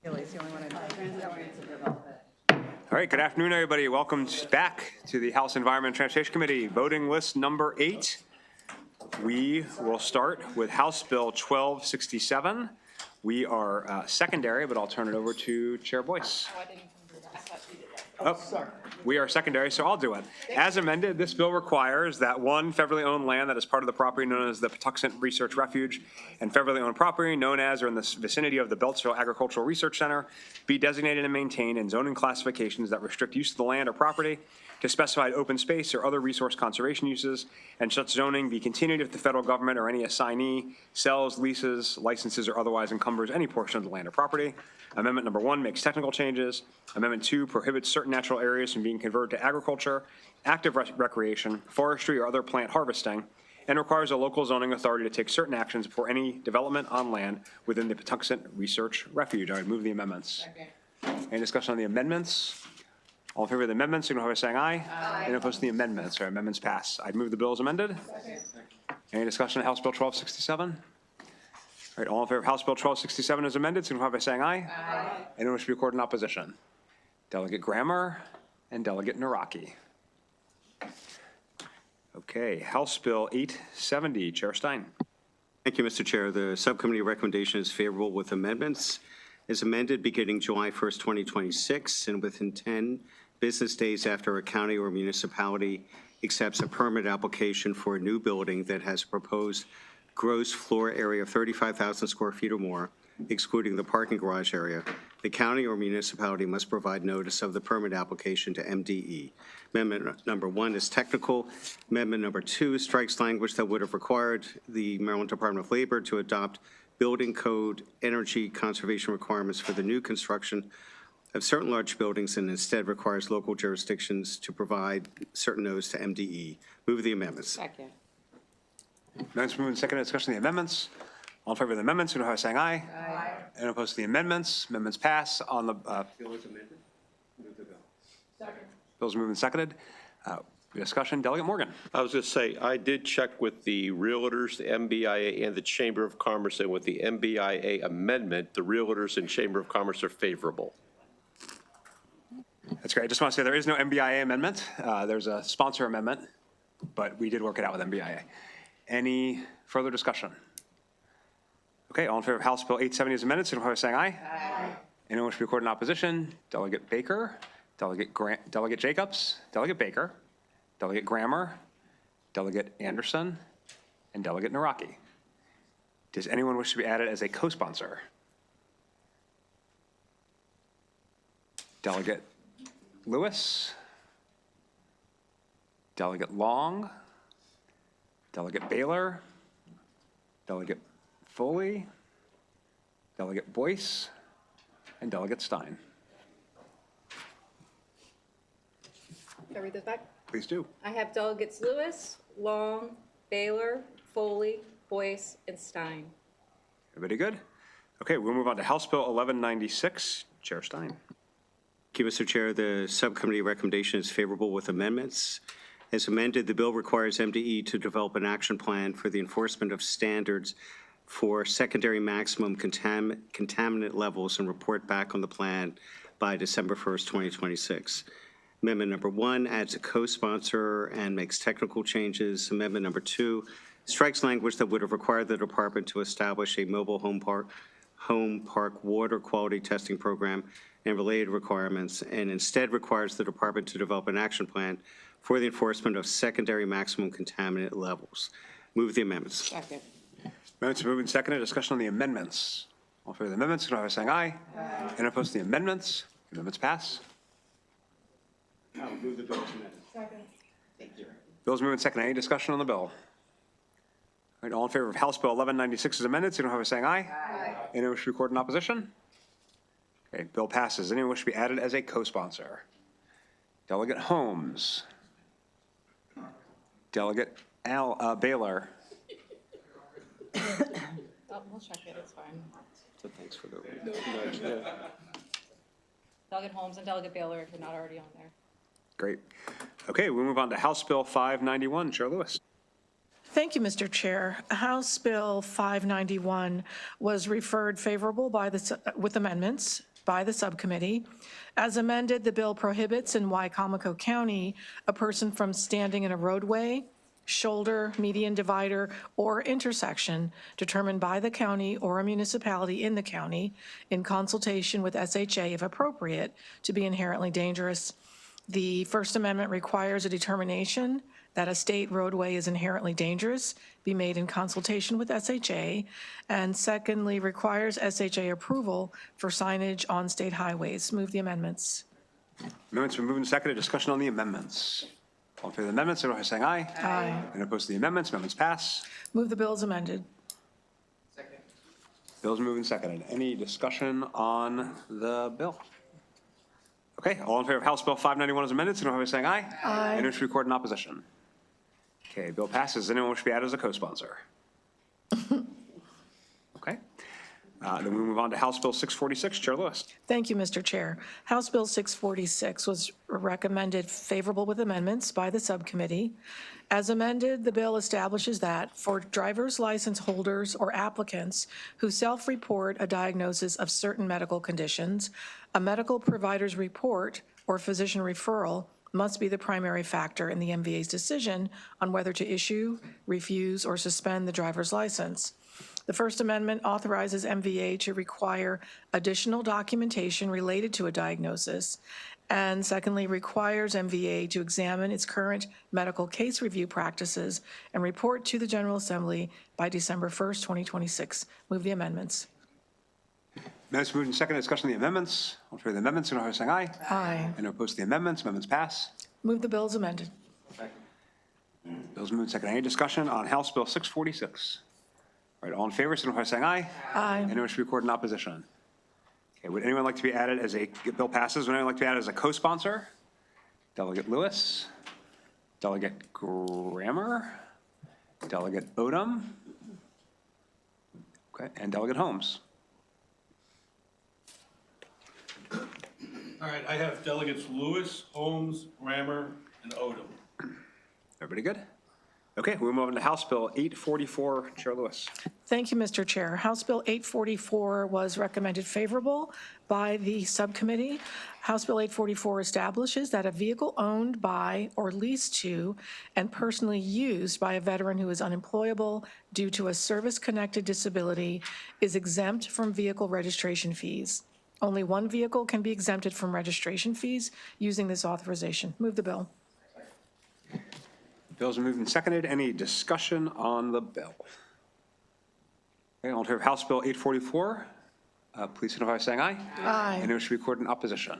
All right, good afternoon, everybody. Welcome back to the House Environment and Transportation Committee. Voting list number 8. We will start with House Bill 1267. We are secondary, but I'll turn it over to Chair Boyce. Oh, we are secondary, so I'll do it. As amended, this bill requires that one federally owned land that is part of the property known as the Patuxent Research Refuge and federally owned property known as or in the vicinity of the Beltsville Agricultural Research Center be designated and maintained in zoning classifications that restrict use of the land or property to specified open space or other resource conservation uses, and such zoning be continued if the federal government or any assignee sells, leases, licenses, or otherwise encumbers any portion of the land or property. Amendment number 1 makes technical changes. Amendment 2 prohibits certain natural areas from being converted to agriculture, active recreation, forestry, or other plant harvesting, and requires a local zoning authority to take certain actions before any development on land within the Patuxent Research Refuge. I would move the amendments. Okay. Any discussion on the amendments? All in favor of the amendments, signify by saying aye. Aye. Any opposed to the amendments? Or amendments pass. I'd move the bill as amended. Second. Any discussion on House Bill 1267? All right, all in favor of House Bill 1267 as amended, signify by saying aye. Aye. Anyone wish to be recorded in opposition? Delegate Grammer and Delegate Naraki. Okay, House Bill 870, Chair Stein. Thank you, Mr. Chair. The subcommittee recommendation is favorable with amendments. As amended beginning July 1st, 2026, and within 10 business days after a county or municipality accepts a permit application for a new building that has a proposed gross floor area of 35,000 square feet or more, excluding the parking garage area, the county or municipality must provide notice of the permit application to MDE. Amendment number 1 is technical. Amendment number 2 strikes language that would have required the Maryland Department of Labor to adopt building code energy conservation requirements for the new construction of certain large buildings and instead requires local jurisdictions to provide certain notice to MDE. Move the amendments. Second. Amendments moved and seconded. Discussion of the amendments. All in favor of the amendments, signify by saying aye. Aye. And opposed to the amendments. Amendments pass. On the Bill is amended. Move the bill. Second. bills moved and seconded. Discussion. Delegate Morgan. I was going to say, I did check with the realtors, the MBIA, and the Chamber of Commerce, and with the MBIA amendment, the realtors and Chamber of Commerce are favorable. That's great. I just want to say there is no MBIA amendment. There's a sponsor amendment, but we did work it out with MBIA. Any further discussion? Okay, all in favor of House Bill 870 as amended, signify by saying aye. Aye. Anyone wish to be recorded in opposition? Delegate Baker, Delegate Jacobs, Delegate Baker, Delegate Grammer, Delegate Anderson, and Delegate Naraki. Does anyone wish to be added as a co-sponsor? Delegate Lewis, Delegate Long, Delegate Baylor, Delegate Foley, Delegate Boyce, and Delegate Stein. Can I read this back? Please do. I have delegates Lewis, Long, Baylor, Foley, Boyce, and Stein. Everybody good? Okay, we'll move on to House Bill 1196. Chair Stein. Thank you, Mr. Chair. The subcommittee recommendation is favorable with amendments. As amended, the bill requires MDE to develop an action plan for the enforcement of standards for secondary maximum contaminant levels and report back on the plan by December 1st, 2026. Amendment number 1 adds a co-sponsor and makes technical changes. Amendment number 2 strikes language that would have required the department to establish a mobile home park water quality testing program and related requirements, and instead requires the department to develop an action plan for the enforcement of secondary maximum contaminant levels. Move the amendments. Second. Amendments moved and seconded. Discussion on the amendments. All in favor of the amendments, signify by saying aye. Aye. And opposed to the amendments? Amendments pass. I will move the bill as amended. Second. Thank you. Bills moved and seconded. Any discussion on the bill? All right, all in favor of House Bill 1196 as amended, signify by saying aye. Aye. Anyone wish to record in opposition? Okay, bill passes. Anyone wish to be added as a co-sponsor? Delegate Holmes. Delegate Baylor. Oh, we'll check it, it's fine. So thanks for the Delegate Holmes and Delegate Baylor if you're not already on there. Great. Okay, we'll move on to House Bill 591. Chair Lewis. Thank you, Mr. Chair. House Bill 591 was referred favorable by with amendments by the subcommittee. As amended, the bill prohibits in Wycomico County a person from standing in a roadway, shoulder, median divider, or intersection determined by the county or a municipality in the county in consultation with SHA if appropriate to be inherently dangerous. The First Amendment requires a determination that a state roadway is inherently dangerous be made in consultation with SHA, and secondly, requires SHA approval for signage on state highways. Move the amendments. Amendments been moved and seconded. Discussion on the amendments. All in favor of the amendments, signify by saying aye. Aye. And opposed to the amendments, amendments pass. Move the bill as amended. Bill's moved and seconded. Any discussion on the bill? Okay, all in favor of House Bill 591 as amended, signify by saying aye. Aye. Anyone wish to record in opposition? Okay, bill passes. Anyone wish to be added as a co-sponsor? Okay. Then we move on to House Bill 646. Chair Lewis. Thank you, Mr. Chair. House Bill 646 was recommended favorable with amendments by the subcommittee. As amended, the bill establishes that for driver's license holders or applicants who self-report a diagnosis of certain medical conditions, a medical provider's report or physician referral must be the primary factor in the MVA's decision on whether to issue, refuse, or suspend the driver's license. The First Amendment authorizes MVA to require additional documentation related to a diagnosis, and secondly, requires MVA to examine its current medical case review practices and report to the General Assembly by December 1st, 2026. Move the amendments. Amendments moved and seconded. Discussion on the amendments. All in favor of the amendments, signify by saying aye. Aye. And opposed to the amendments, amendments pass. Move the bill as amended. Bill's moved and seconded. Any discussion on House Bill 646? All right, all in favor, signify by saying aye. Aye. Anyone wish to record in opposition? Okay, would anyone like to be added as a, bill passes, would anyone like to be added as a co-sponsor? Delegate Lewis, Delegate Grammer, Delegate Odom, okay, and Delegate Holmes. All right, I have delegates Lewis, Holmes, Grammer, and Odom. Everybody good? Okay, we'll move on to House Bill 844. Chair Lewis. Thank you, Mr. Chair. House Bill 844 was recommended favorable by the subcommittee. House Bill 844 establishes that a vehicle owned by or leased to and personally used by a veteran who is unemployable due to a service-connected disability is exempt from vehicle registration fees. Only one vehicle can be exempted from registration fees using this authorization. Move the bill. Bills are moved and seconded. Any discussion on the bill? Okay, all in favor of House Bill 844, please signify by saying aye. Aye. Anyone wish to record in opposition?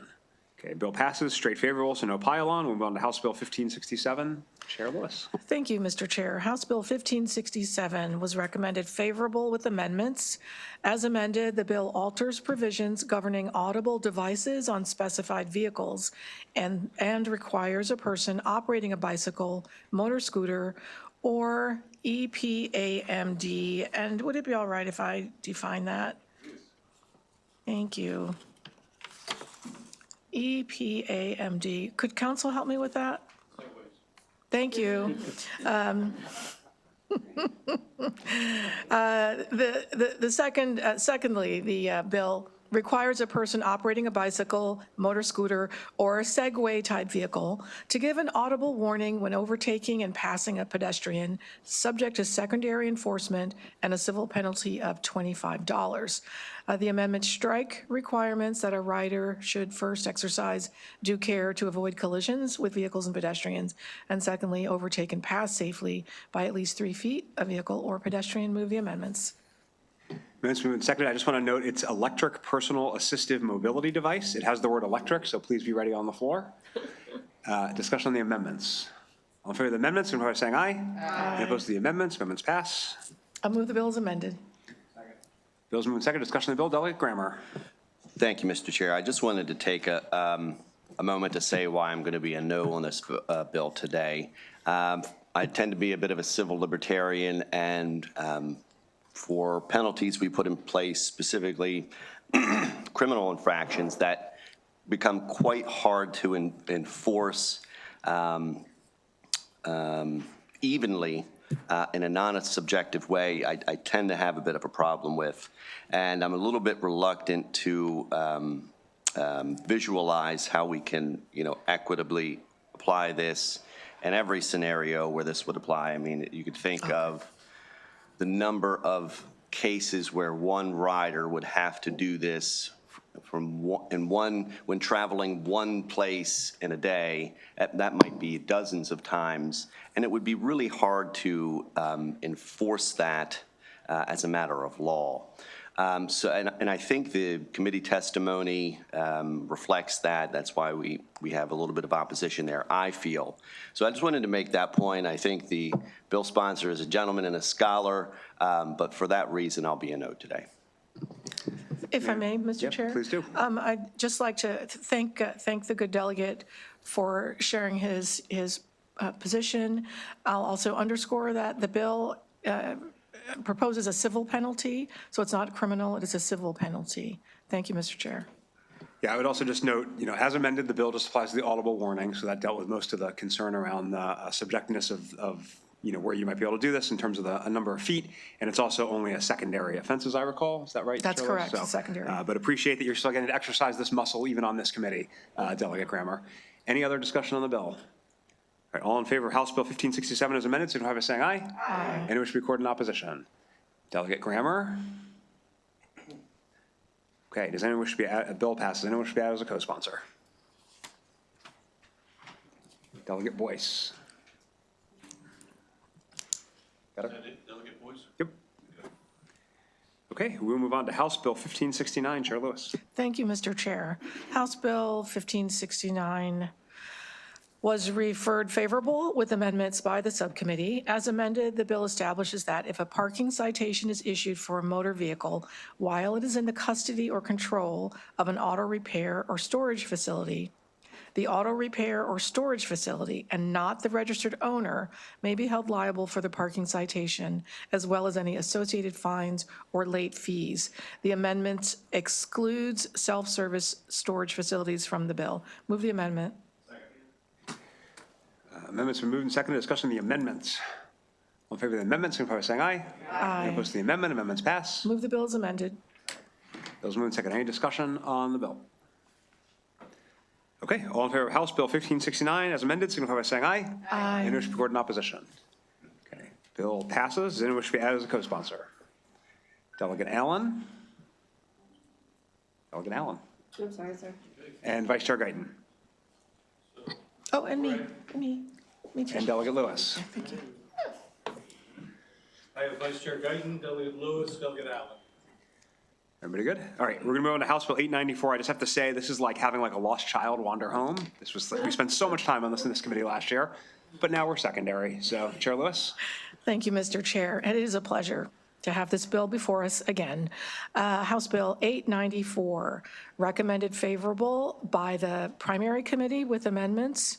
Okay, bill passes, straight favorable, so no pile-on. We'll move on to House Bill 1567. Chair Lewis. Thank you, Mr. Chair. House Bill 1567 was recommended favorable with amendments. As amended, the bill alters provisions governing audible devices on specified vehicles and requires a person operating a bicycle, motor scooter, or EPAMD. And would it be all right if I define that? Thank you. EPAMD. Could council help me with that? Thank you. Secondly, the bill requires a person operating a bicycle, motor scooter, or a Segway-type vehicle to give an audible warning when overtaking and passing a pedestrian, subject to secondary enforcement and a civil penalty of $25. The amendments strike requirements that a rider should first exercise due care to avoid collisions with vehicles and pedestrians, and secondly, overtake and pass safely by at least 3 feet a vehicle or pedestrian. Move the amendments. Amendments moved and seconded. I just want to note it's electric personal assistive mobility device. It has the word electric, so please be ready on the floor. Discussion on the amendments. All in favor of the amendments, signify by saying aye. Aye. Any opposed to the amendments? Amendments pass. I'll move the bill as amended. Bills moved and seconded. Discussion on the bill. Delegate Grammer. Thank you, Mr. Chair. I just wanted to take a moment to say why I'm going to be a no on this bill today. I tend to be a bit of a civil libertarian, and for penalties we put in place, specifically criminal infractions that become quite hard to enforce evenly in a non-subjective way, I tend to have a bit of a problem with. And I'm a little bit reluctant to visualize how we can, equitably apply this in every scenario where this would apply. I mean, you could think of the number of cases where one rider would have to do this when traveling one place in a day. That might be dozens of times, and it would be really hard to enforce that as a matter of law. And I think the committee testimony reflects that. That's why we have a little bit of opposition there, I feel. So I just wanted to make that point. I think the bill sponsor is a gentleman and a scholar, but for that reason, I'll be a no today. If I may, Mr. Yep, Chair? please do. I'd just like to thank the good delegate for sharing his position. I'll also underscore that the bill proposes a civil penalty, so it's not criminal, it is a civil penalty. Thank you, Mr. Chair. Yeah, I would also just note, as amended, the bill just applies to the audible warning, so that dealt with most of the concern around the subjectiveness of where you might be able to do this in terms of a number of feet, and it's also only a secondary offense, as I recall. Is that right? That's Chair Lewis? correct, it's secondary. But appreciate that you're still getting to exercise this muscle even on this committee, Delegate Grammer. Any other discussion on the bill? All right, all in favor of House Bill 1567 as amended, signify by saying aye. Aye. Any wish to record in opposition? Delegate Grammer? Okay, does anyone wish to be a bill passes? Anyone wish to be added as a co-sponsor? Delegate Boyce. Got it? Delegate Boyce? Yep. Okay, we'll move on to House Bill 1569. Chair Lewis. Thank you, Mr. Chair. House Bill 1569 was referred favorable with amendments by the subcommittee. As amended, the bill establishes that if a parking citation is issued for a motor vehicle while it is in the custody or control of an auto repair or storage facility, the auto repair or storage facility and not the registered owner may be held liable for the parking citation, as well as any associated fines or late fees. The amendment excludes self-service storage facilities from the bill. Move the amendment. Amendments been moved and seconded. Discussion of the amendments. All in favor of the amendments, signify by saying aye. Aye. Any opposed to the amendment? Amendments pass. Move the bill as amended. Those moved and seconded. Any discussion on the bill? Okay, all in favor of House Bill 1569 as amended, signify by saying aye. Aye. Any wish to record in opposition? Okay, bill passes. Does anyone wish to be added as a co-sponsor? Delegate Allen? Delegate Allen. I'm sorry, sir. And Vice Chair Guyton. Oh, and me too. And Delegate Lewis. Thank you. I have Vice Chair Guyton, Delegate Lewis, Delegate Allen. Everybody good? All right, we're gonna move on to House Bill 894. I just have to say, this is like having like a lost child wander home. This was, we spent so much time on this in this committee last year, but now we're secondary. So Chair Lewis? Thank you, Mr. Chair. It is a pleasure to have this bill before us again. House Bill 894, recommended favorable by the primary committee with amendments.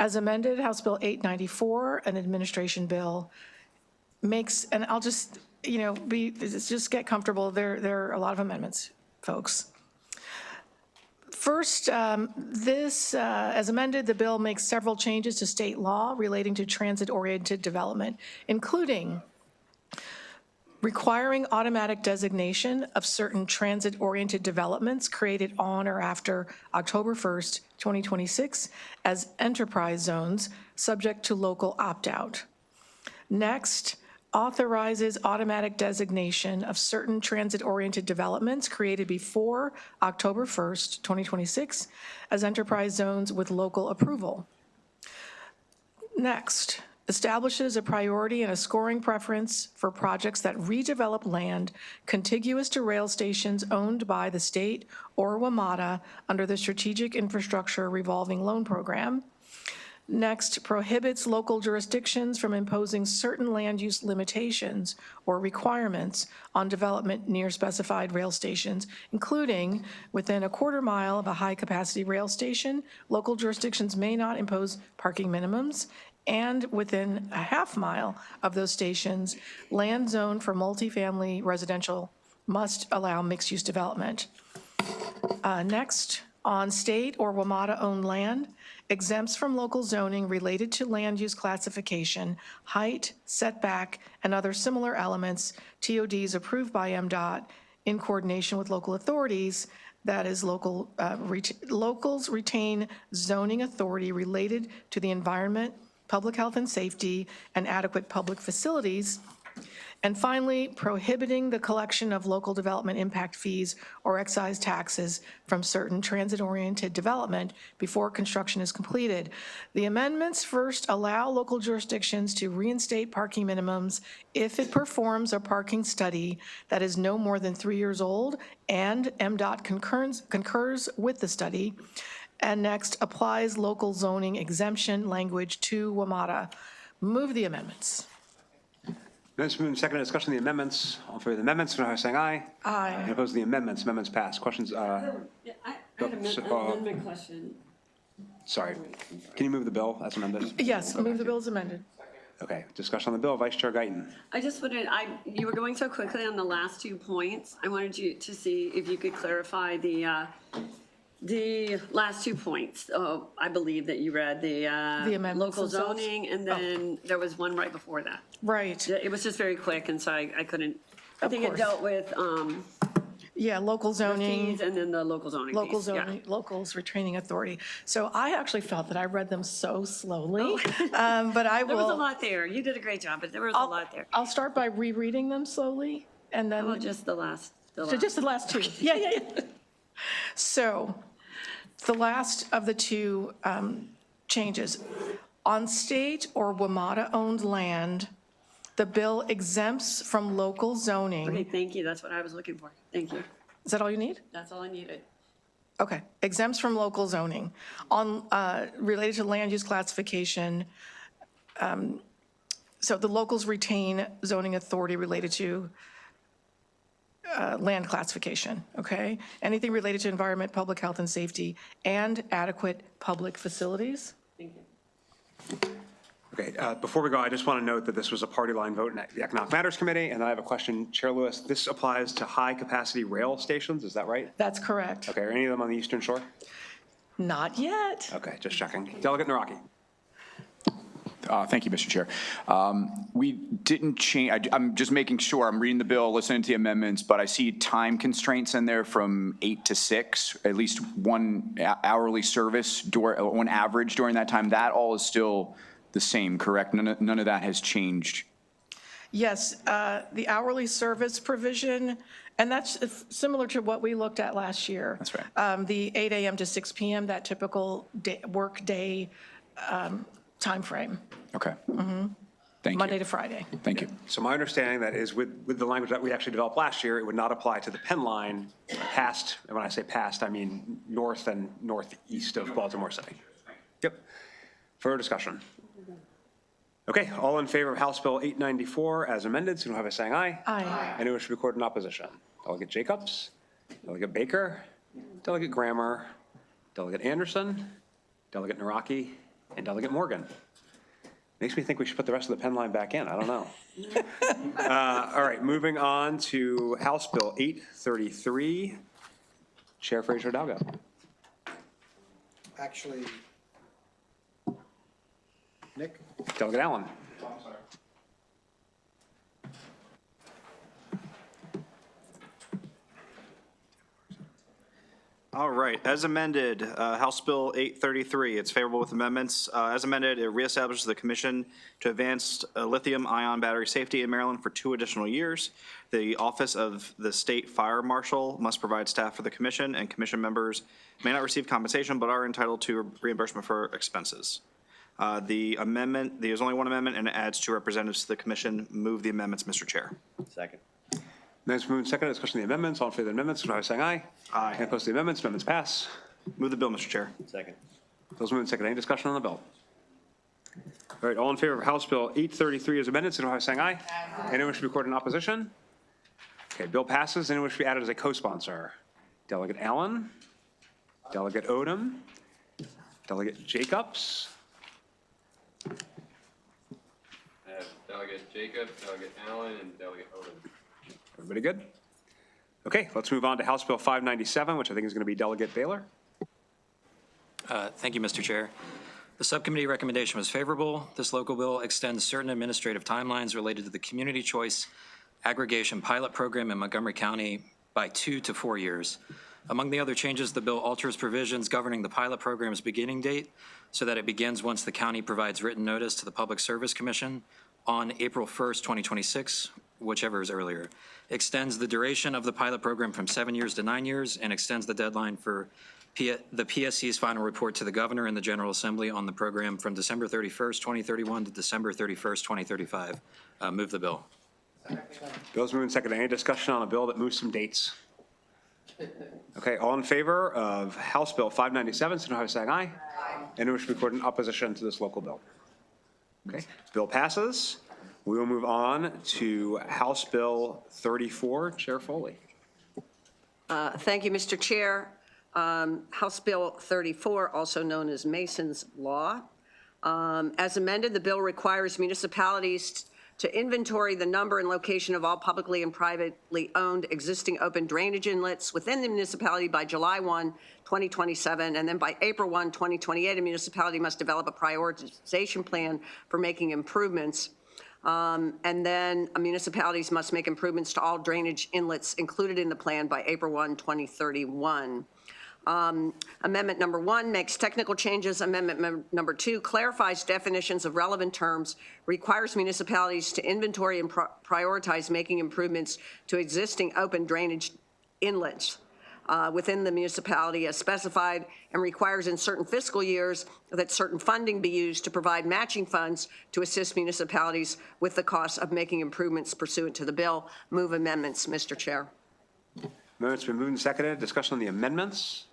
As amended, House Bill 894, an administration bill, makes, and I'll just, just get comfortable. There are a lot of amendments, folks. First, as amended, the bill makes several changes to state law relating to transit-oriented development, including requiring automatic designation of certain transit-oriented developments created on or after October 1st, 2026 as enterprise zones subject to local opt-out. Next, authorizes automatic designation of certain transit-oriented developments created before October 1st, 2026 as enterprise zones with local approval. Next, establishes a priority and a scoring preference for projects that redevelop land contiguous to rail stations owned by the state or WMATA under the Strategic Infrastructure Revolving Loan Program. Next, prohibits local jurisdictions from imposing certain land use limitations or requirements on development near specified rail stations, including within a quarter mile of a high-capacity rail station, local jurisdictions may not impose parking minimums, and within a half mile of those stations, land zoned for multifamily residential must allow mixed-use development. Next, on state or WMATA-owned land, exempts from local zoning related to land use classification, height, setback, and other similar elements, TODs approved by MDOT in coordination with local authorities, that is, locals retain zoning authority related to the environment, public health and safety, and adequate public facilities. And finally, prohibiting the collection of local development impact fees or excise taxes from certain transit-oriented development before construction is completed. The amendments first allow local jurisdictions to reinstate parking minimums if it performs a parking study that is no more than 3 years old and MDOT concurs with the study. And next, applies local zoning exemption language to WMATA. Move the amendments. Minutes moved and seconded. Discussion on the amendments. All in favor of the amendments, signify by saying aye. Aye. And opposed to the amendments. Amendments passed. Questions? I had an amendment question. Sorry. Can you move the bill as amended? Yes, move the bill as amended. Okay. Discussion on the bill. Vice Chair Guyton. I just wanted, you were going so quickly on the last 2 points. I wanted you to see if you could clarify the last 2 points. Oh, I believe that you read the amendments local themselves? zoning, and then there was one right before that. Right. It was just very quick, and so I couldn't, I think it course. dealt with Yeah, local zoning. fees and then the local zoning Local piece. Yeah. zoning, locals retaining authority. So I actually felt that I read them so slowly, but I There was a will, lot there. You did a great job, but there was a lot there. I'll start by rereading them slowly, and Well, then, just the last. so just the last two. Yeah. So the last of the two changes. On state or WMATA-owned land, the bill exempts from local Okay, zoning. thank you. That's what I was looking for. Thank you. Is that all you need? That's all I needed. Okay, exempts from local zoning. On, related to land use classification, so the locals retain zoning authority related to land classification, okay? Anything related to environment, public health and safety, and adequate public facilities? Thank you. Okay. Before we go, I just want to note that this was a party line vote in the Economic Matters Committee. And then I have a question. Chair Lewis, this applies to high-capacity rail stations. Is that right? That's correct. Okay. Are any of them on the Eastern Shore? Not yet. Okay. Just checking. Delegate Naraki. Thank you, Mr. Chair. We didn't change, I'm just making sure, I'm reading the bill, listening to the amendments, but I see time constraints in there from 8 to 6, at least one hourly service, one average during that time. That all is still the same, correct? None of that has changed. Yes, the hourly service provision, and that's similar to what we looked at last year. That's right. The 8 a.m. to 6 p.m., that typical work day timeframe, Okay. Thank you. Monday to Friday. Thank you. So my understanding that is with the language that we actually developed last year, it would not apply to the Penn line past, and when I say past, I mean north and northeast of Baltimore City. Yep. Further discussion? Okay, all in favor of House Bill 894 as amended, signify by saying aye. Aye. Anyone wish to record in opposition? Delegate Jacobs, Delegate Baker, Delegate Grammer, Delegate Anderson, Delegate Naraki, and Delegate Morgan. Makes me think we should put the rest of the Penn line back in. I don't know. All right, moving on to House Bill 833. Chair Fraser Dalgo. Actually, Nick? Delegate Allen. All right, as amended, House Bill 833, it's favorable with amendments. As amended, it reestablishes the Commission to Advance Lithium-Ion Battery Safety in Maryland for 2 additional years. The Office of the State Fire Marshal must provide staff for the Commission, and Commission members may not receive compensation but are entitled to reimbursement for expenses. The amendment, there's only one amendment, and it adds 2 representatives to the Commission. Move the amendments, Mr. Chair. Second. Minutes moved and seconded. Discussion of the amendments. All in favor of the amendments, signify by saying aye. Aye. Any opposed to the amendments? Amendments pass. Move the bill, Mr. Chair. Second. Those moved and seconded. Any discussion on the bill? All right, all in favor of House Bill 833 as amended, signify by saying aye. Aye. Anyone wish to be recorded in opposition? Okay, bill passes. Anyone wish to be added as a co-sponsor? Delegate Allen, Delegate Odom, Delegate Jacobs. I have Delegate Jacobs, Delegate Allen, and Delegate Odom. Everybody good? Okay, let's move on to House Bill 597, which I think is going to be Delegate Baylor. Thank you, Mr. Chair. The subcommittee recommendation was favorable. This local bill extends certain administrative timelines related to the community choice aggregation pilot program in Montgomery County by 2 to 4 years. Among the other changes, the bill alters provisions governing the pilot program's beginning date so that it begins once the county provides written notice to the Public Service Commission on April 1st, 2026, whichever is earlier, extends the duration of the pilot program from 7 years to 9 years, and extends the deadline for the PSC's final report to the governor and the General Assembly on the program from December 31st, 2031 to December 31st, 2035. Move the bill. Bill's moved and seconded. Any discussion on a bill that moves some dates? Okay, all in favor of House Bill 597, signify by saying aye. Aye. Anyone wish to record in opposition to this local bill? Okay, bill passes. We will move on to House Bill 34. Chair Foley. Thank you, Mr. Chair. House Bill 34, also known as Mason's Law. As amended, the bill requires municipalities to inventory the number and location of all publicly and privately owned existing open drainage inlets within the municipality by July 1, 2027, and then by April 1, 2028, a municipality must develop a prioritization plan for making improvements. And then municipalities must make improvements to all drainage inlets included in the plan by April 1, 2031. Amendment number 1 makes technical changes. Amendment number 2 clarifies definitions of relevant terms, requires municipalities to inventory and prioritize making improvements to existing open drainage inlets within the municipality as specified, and requires in certain fiscal years that certain funding be used to provide matching funds to assist municipalities with the cost of making improvements pursuant to the bill. Move amendments, Mr. Chair. Amendment's been moved and seconded. Discussion on the amendments.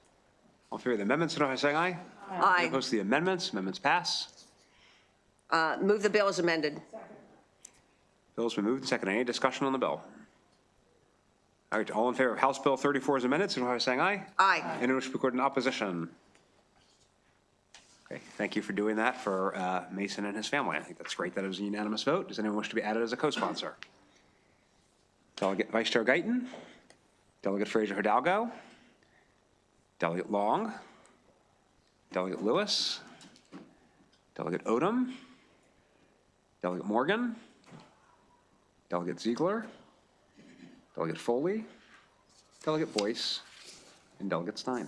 All in favor of the amendments, signify by saying aye. Aye. Any opposed to the amendments? Amendments pass. Move the bill as amended. Bill's been moved and seconded. Any discussion on the bill? All right, all in favor of House Bill 34 as amended, signify by saying aye. Aye. Anyone wish to record in opposition? Okay, thank you for doing that for Mason and his family. I think that's great that it was a unanimous vote. Does anyone wish to be added as a co-sponsor? Delegate Vice Chair Guyton, Delegate Fraser Hidalgo, Delegate Long, Delegate Lewis, Delegate Odom, Delegate Morgan, Delegate Ziegler, Delegate Foley, Delegate Boyce, and Delegate Stein.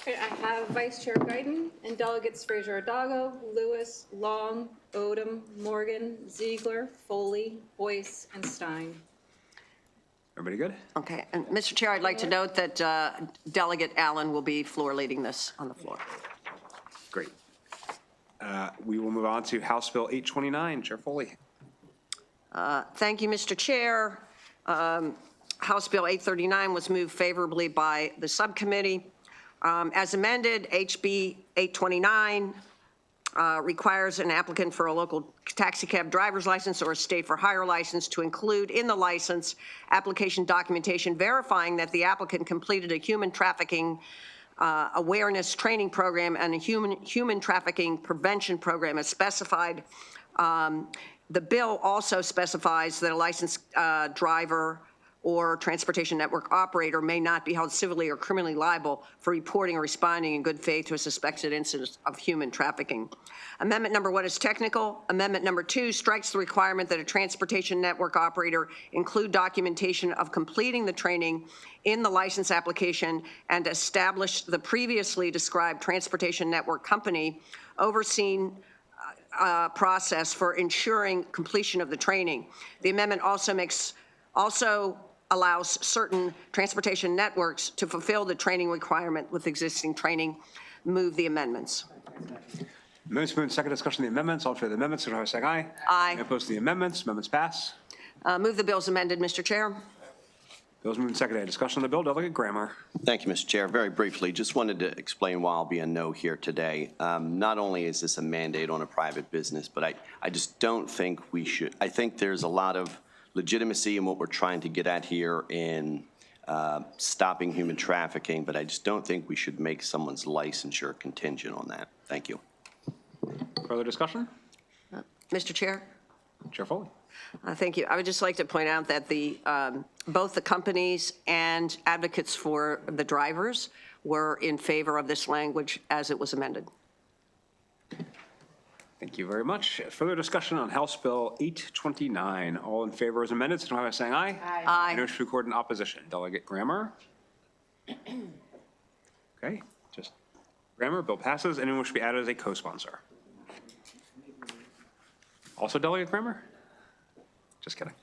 Okay, I have Vice Chair Guyton and Delegates Fraser Hidalgo, Lewis, Long, Odom, Morgan, Ziegler, Foley, Boyce, and Stein. Everybody good? Okay, and Mr. Chair, I'd like to note that Delegate Allen will be floor leading this on the floor. Great. We will move on to House Bill 829. Chair Foley. Thank you, Mr. Chair. House Bill 839 was moved favorably by the subcommittee. As amended, HB 829 requires an applicant for a local taxi cab driver's license or a state for hire license to include in the license application documentation verifying that the applicant completed a human trafficking awareness training program and a human trafficking prevention program as specified. The bill also specifies that a licensed driver or transportation network operator may not be held civilly or criminally liable for reporting or responding in good faith to a suspected incident of human trafficking. Amendment number 1 is technical. Amendment number 2 strikes the requirement that a transportation network operator include documentation of completing the training in the license application and establish the previously described transportation network company overseeing process for ensuring completion of the training. The amendment also allows certain transportation networks to fulfill the training requirement with existing training. Move the amendments. Amendments moved. Second discussion of the amendments. All in favor of the amendments, signify by saying aye. Aye. Any opposed to the amendments? Amendments pass. Move the bills amended, Mr. Chair. Bills moved and seconded. Discussion on the bill. Delegate Grammer. Thank you, Mr. Chair. Very briefly, just wanted to explain why I'll be a no here today. Not only is this a mandate on a private business, but I just don't think we should. I think there's a lot of legitimacy in what we're trying to get at here in stopping human trafficking, but I just don't think we should make someone's licensure contingent on that. Thank you. Further discussion? Mr. Chair. Chair Foley. Thank you. I would just like to point out that both the companies and advocates for the drivers were in favor of this language as it was amended. Thank you very much. Further discussion on House Bill 829. All in favor as amended, signify by saying aye. Aye. Anyone wish to record in opposition? Delegate Grammer? Okay, just Grammer, bill passes. Anyone wish to be added as a co-sponsor? Also Delegate Grammer? Just kidding.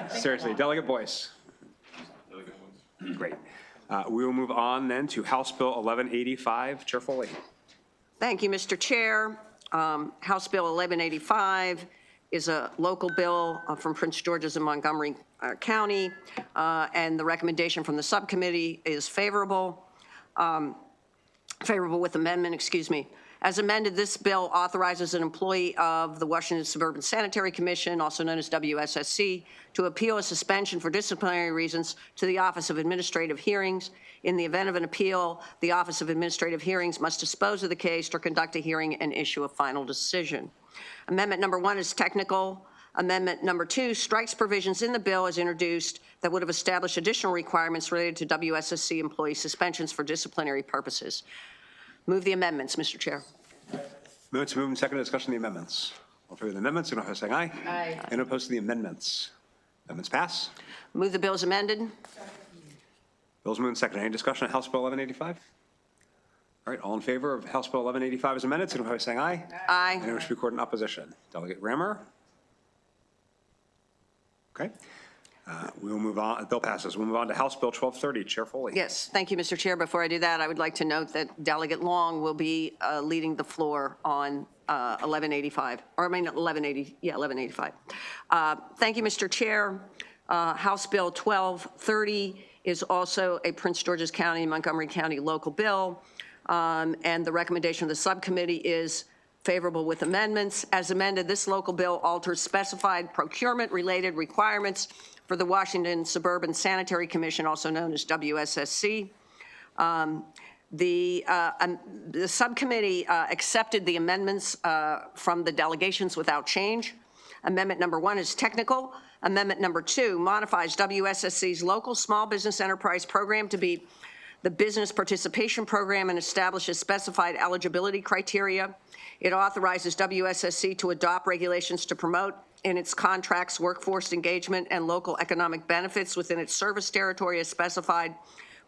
Seriously, Delegate Boyce? Great. We will move on then to House Bill 1185. Chair Foley. Thank you, Mr. Chair. House Bill 1185 is a local bill from Prince George's and Montgomery County, and the recommendation from the subcommittee is favorable. Favorable with amendment, excuse me. As amended, this bill authorizes an employee of the Washington Suburban Sanitary Commission, also known as WSSC, to appeal a suspension for disciplinary reasons to the Office of Administrative Hearings. In the event of an appeal, the Office of Administrative Hearings must dispose of the case or conduct a hearing and issue a final decision. Amendment number 1 is technical. Amendment number 2 strikes provisions in the bill as introduced that would have established additional requirements related to WSSC employee suspensions for disciplinary purposes. Move the amendments, Mr. Chair. Minutes moved and seconded. Discussion of the amendments. All in favor of the amendments, signify by saying aye. Aye. Anyone opposed to the amendments? Amendments pass. Move the bill as amended. Bills moved and seconded. Any discussion on House Bill 1185? All right, all in favor of House Bill 1185 as amended, signify by saying aye. Aye. Anyone wish to record in opposition? Delegate Grammer? Okay. We will move on. Bill passes. We'll move on to House Bill 1230. Chair Foley. Yes, thank you, Mr. Chair. Before I do that, I would like to note that Delegate Long will be leading the floor on 1185, or I mean 1180, yeah, 1185. Thank you, Mr. Chair. House Bill 1230 is also a Prince George's County, Montgomery County local bill, and the recommendation of the subcommittee is favorable with amendments. As amended, this local bill alters specified procurement-related requirements for the Washington Suburban Sanitary Commission, also known as WSSC. The subcommittee accepted the amendments from the delegations without change. Amendment number 1 is technical. Amendment number 2 modifies WSSC's local small business enterprise program to be the business participation program and establishes specified eligibility criteria. It authorizes WSSC to adopt regulations to promote in its contracts workforce engagement and local economic benefits within its service territory as specified,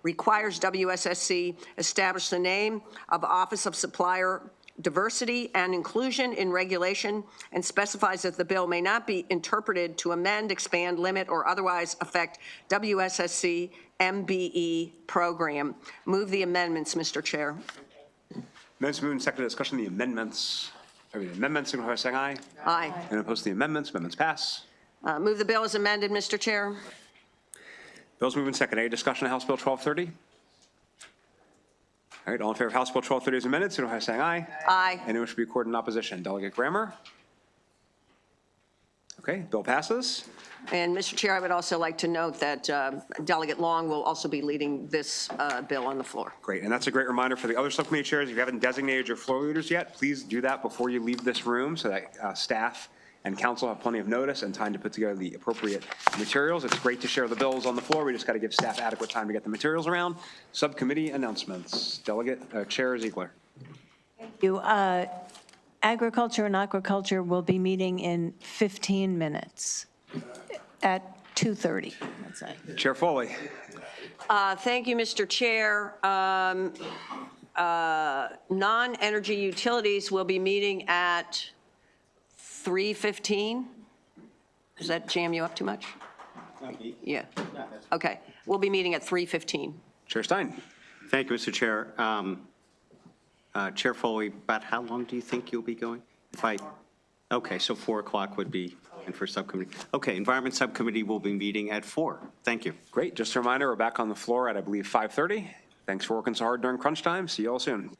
requires WSSC establish the name of Office of Supplier Diversity and Inclusion in regulation, and specifies that the bill may not be interpreted to amend, expand, limit, or otherwise affect WSSC MBE program. Move the amendments, Mr. Chair. Amendments moved and seconded. Discussion of the amendments. The amendments, signify by saying aye. Aye. Anyone opposed to the amendments? Amendments pass. Move the bill as amended, Mr. Chair. Bills moved and seconded. Any discussion on House Bill 1230? All right, all in favor of House Bill 1230 as amended, signify by saying aye. Aye. Anyone should be recorded in opposition? Delegate Grammer? Okay, bill passes. And Mr. Chair, I would also like to note that Delegate Long will also be leading this bill on the floor. Great, and that's a great reminder for the other subcommittee chairs. If you haven't designated your floor leaders yet, please do that before you leave this room so that staff and council have plenty of notice and time to put together the appropriate materials. It's great to share the bills on the floor. We just got to give staff adequate time to get the materials around. Subcommittee announcements. Delegate Chair Ziegler. Thank you. Agriculture and Aquaculture will be meeting in 15 minutes at 2:30. That's it. Chair Foley. Thank you, Mr. Chair. Non-energy utilities will be meeting at 3:15. Does that jam you up too much? Yeah. Okay. We'll be meeting at 3:15. Chair Stein. Thank you, Mr. Chair. Chair Foley, about how long do you think you'll be going? Okay, so 4 o'clock would be in for subcommittee. Okay, Environment Subcommittee will be meeting at 4. Thank you. Great. Just a reminder, we're back on the floor at, I believe, 5:30. Thanks for working so hard during crunch time. See you all soon.